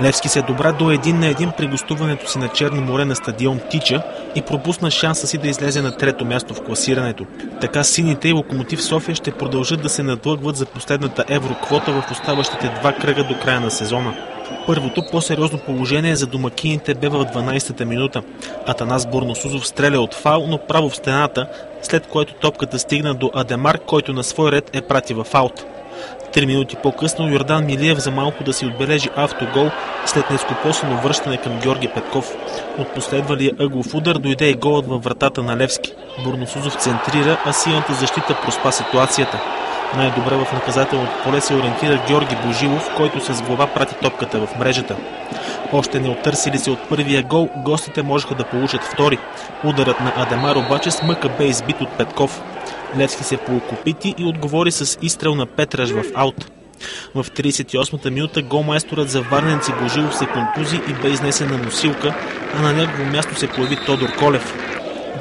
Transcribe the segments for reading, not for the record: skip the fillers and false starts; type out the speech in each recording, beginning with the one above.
Левски се добра до 1-1 при гостуването си на Черно море на стадион Тича и пропусна шанса си да излезе на трето място в класирането. Така сините и Локомотив София ще продължат да се надлъгват за последната евроквота в оставащите 2 кръга до края на сезона. Първото по-сериозно положение за домакините бе в 12-та минута. Атанас Борносузов стреля от фаул, но право в стената, след което топката стигна до Адемар, който на свой ред прати в аут. 3 минути по-късно Йордан Милиев за малко да си отбележи автогол след нескопосано връщане към Георги Петков. От последвалия ъглов удар дойде и голът във вратата на Левски. Борносузов центрира, а силната защита проспа ситуацията. Най-добре в наказателното поле се ориентира Георги Божилов, който с глава прати топката в мрежата. Още не оттърсили се от първия гол, гостите можеха да получат втори. Ударът на Адемар обаче с мъка бе избит от Петков. Левски се поокопити и отговори с изстрел на Петраш в аут. В 38-та минута голмайсторът за варненци Божилов се контузи и бе изнесен на носилка, а на негово място се появи Тодор Колев.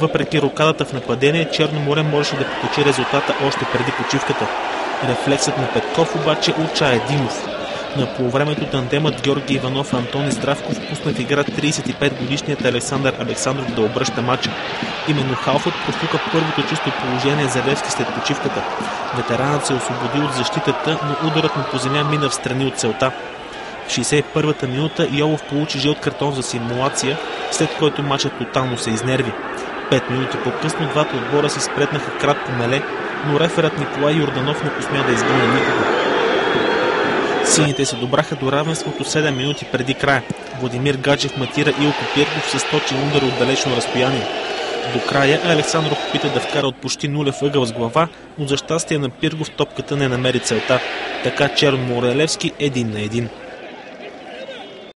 Въпреки рокадата в нападение, Черно море можеше да покачи резултата още преди почивката. Рефлексът на Петков обаче отчая Димов. На полувремето тандемът Георги Иванов Антони Здравков пусна в игра 35-годишният Александър Александров да обръща матча. Именно халфът профука първото чисто положение за Левски след почивката. Ветеранът се освободи от защитата, но ударът му по земя мина в страни от целта. В 61-та минута Йолов получи жълт картон за симулация, след който матчът тотално се изнерви. 5 минути по-късно двата отбора си спретнаха кратко меле, но реферът Николай Йорданов не посмя да изгони никого. Сините се добраха до равенството 7 минути преди края. Владимир Гаджев матира Илко Пирков с точен удар от далечно разстояние. До края Александров опита да вкара от почти нулев ъгъл с глава, но за щастие на Пиргов топката не намери целта. Така Черно море Левски 1-1.